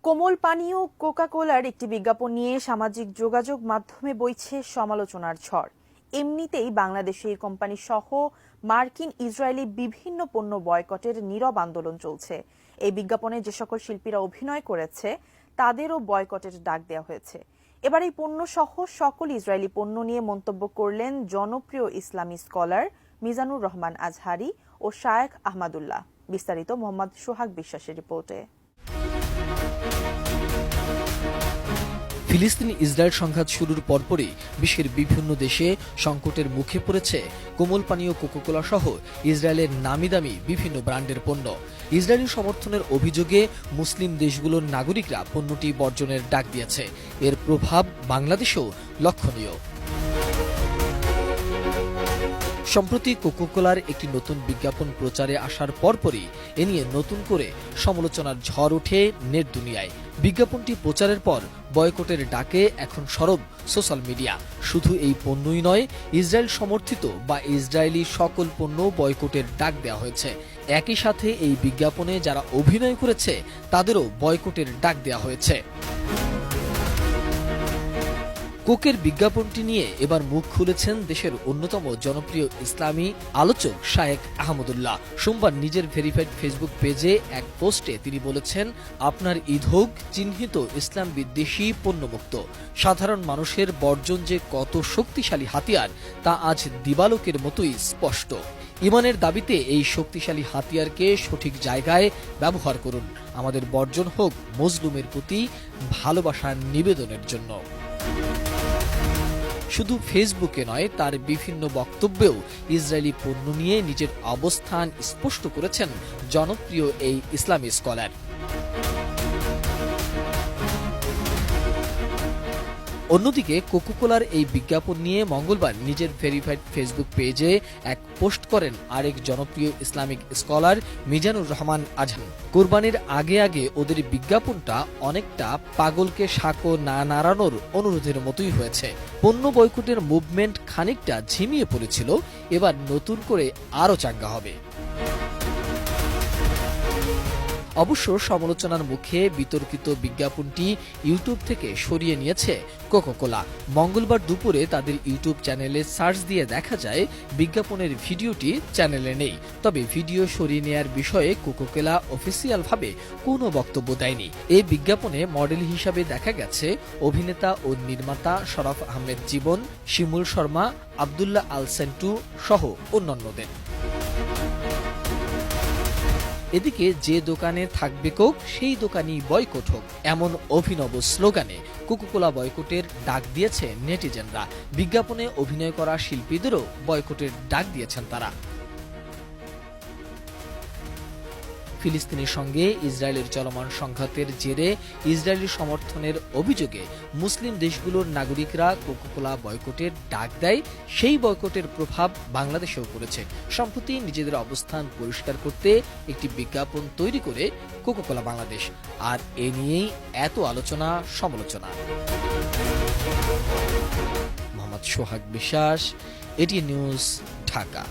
কোমল পানীয় কোকা-কোলার একটি বিজ্ঞাপন নিয়ে সামাজিক যোগাযোগ মাধ্যমে বইছে সমালোচনার ঝড়। এমনিতেই বাংলাদেশে এই কোম্পানি সহ মার্কিন ইসরায়েলি বিভিন্ন পণ্য বয়কটের নীরব আন্দোলন চলছে। এই বিজ্ঞাপনে যে সকল শিল্পীরা অভিনয় করেছে তাদেরও বয়কটের ডাক দেওয়া হয়েছে। এবার এই পণ্য সহ সকল ইসরায়েলি পণ্য নিয়ে মন্তব্য করলেন জনপ্রিয় ইসলামী স্কলার মিজানুর রহমান আজহারি ও শায়েখ আহমদুল্লাহ। বিস্তারিত মোহাম্মদ সোহাগ বিশ্বাসের রিপোর্টে। ফিলিস্তিন ইসরায়েল সংঘাত শুরুর পরপরই বিশ্বের বিভিন্ন দেশে সংকটের মুখে পড়েছে কোমল পানীয় কোকা-কোলা সহ ইসরায়েলের নামিদামি বিভিন্ন ব্র্যান্ডের পণ্য। ইসরায়েলি সমর্থনের অভিযোগে মুসলিম দেশগুলোর নাগরিকরা পণ্যটি বর্জনের ডাক দিয়েছে। এর প্রভাব বাংলাদেশেও লক্ষণীয়। সম্প্রতি কোকা-কোলার একটি নতুন বিজ্ঞাপন প্রচারে আসার পরপরই এ নিয়ে নতুন করে সমালোচনার ঝড় ওঠে নেট দুনিয়ায়। বিজ্ঞাপনটি প্রচারের পর বয়কটের ডাকে এখন সরব সোশ্যাল মিডিয়া। শুধু এই পণ্যই নয়, ইসরায়েল সমর্থিত বা ইসরায়েলি সকল পণ্য বয়কটের ডাক দেওয়া হয়েছে। একই সাথে এই বিজ্ঞাপনে যারা অভিনয় করেছে তাদেরও বয়কটের ডাক দেওয়া হয়েছে। কোকের বিজ্ঞাপনটি নিয়ে এবার মুখ খুলেছেন দেশের অন্যতম জনপ্রিয় ইসলামী আলোচক শায়েখ আহমদুল্লাহ। সোমবার নিজের ভেরিফাইড ফেসবুক পেজে এক পোস্টে তিনি বলেছেন, আপনার ঈদ হোক চিহ্নিত ইসলাম বিদ্বেষী পণ্যমুক্ত। সাধারণ মানুষের বর্জন যে কত শক্তিশালী হাতিয়ার তা আজ দিবালোকের মতোই স্পষ্ট। ইমানের দাবিতে এই শক্তিশালী হাতিয়ারকে সঠিক জায়গায় ব্যবহার করুন। আমাদের বর্জন হোক মজলুমের প্রতি ভালোবাসার নিবেদনের জন্য। শুধু ফেসবুকে নয়, তার বিভিন্ন বক্তব্যেও ইসরায়েলি পণ্য নিয়ে নিজের অবস্থান স্পষ্ট করেছেন জনপ্রিয় এই ইসলামী স্কলার। অন্যদিকে কোকা-কোলার এই বিজ্ঞাপন নিয়ে মঙ্গলবার নিজের ভেরিফাইড ফেসবুক পেজে এক পোস্ট করেন আরেক জনপ্রিয় ইসলামিক স্কলার মিজানুর রহমান আজহারি। কোরবানির আগে ওদের বিজ্ঞাপনটা অনেকটা পাগলকে সাঁকো না নাড়ানোর অনুরোধের মতোই হয়েছে। পণ্য বয়কটের মুভমেন্ট খানিকটা ঝিমিয়ে পড়েছিল, এবার নতুন করে আরও চাঙ্গা হবে। অবশ্য সমালোচনার মুখে বিতর্কিত বিজ্ঞাপনটি ইউটিউব থেকে সরিয়ে নিয়েছে কোকা-কোলা। মঙ্গলবার দুপুরে তাদের ইউটিউব চ্যানেলে সার্চ দিয়ে দেখা যায় বিজ্ঞাপনের ভিডিওটি চ্যানেলে নেই। তবে ভিডিও সরিয়ে নেয়ার বিষয়ে কোকা-কোলা অফিসিয়ালভাবে কোনো বক্তব্য দেয়নি। এই বিজ্ঞাপনে মডেল হিসাবে দেখা গেছে অভিনেতা ও নির্মাতা শরফ আহমেদ জীবন, শিমুল শর্মা, আব্দুল্লাহ আল সেন্টু সহ অন্যান্যদের। এদিকে যে দোকানে থাকবে কোক সেই দোকানই বয়কট হোক, এমন অভিনব স্লোগানে কোকা-কোলা বয়কটের ডাক দিয়েছে নেটিজেনরা। বিজ্ঞাপনে অভিনয় করা শিল্পীদেরও বয়কটের ডাক দিয়েছেন তারা। ফিলিস্তিনের সঙ্গে ইসরায়েলের চলমান সংঘাতের জেরে ইসরায়েলি সমর্থনের অভিযোগে মুসলিম দেশগুলোর নাগরিকরা কোকা-কোলা বয়কটের ডাক দেয়। সেই বয়কটের প্রভাব বাংলাদেশেও পড়েছে। সম্প্রতি নিজেদের অবস্থান পরিষ্কার করতে একটি বিজ্ঞাপন তৈরি করে কোকা-কোলা বাংলাদেশ। আর এ নিয়েই এত আলোচনা সমালোচনা। মোহাম্মদ সোহাগ বিশ্বাস, এটিএন নিউজ, ঢাকা।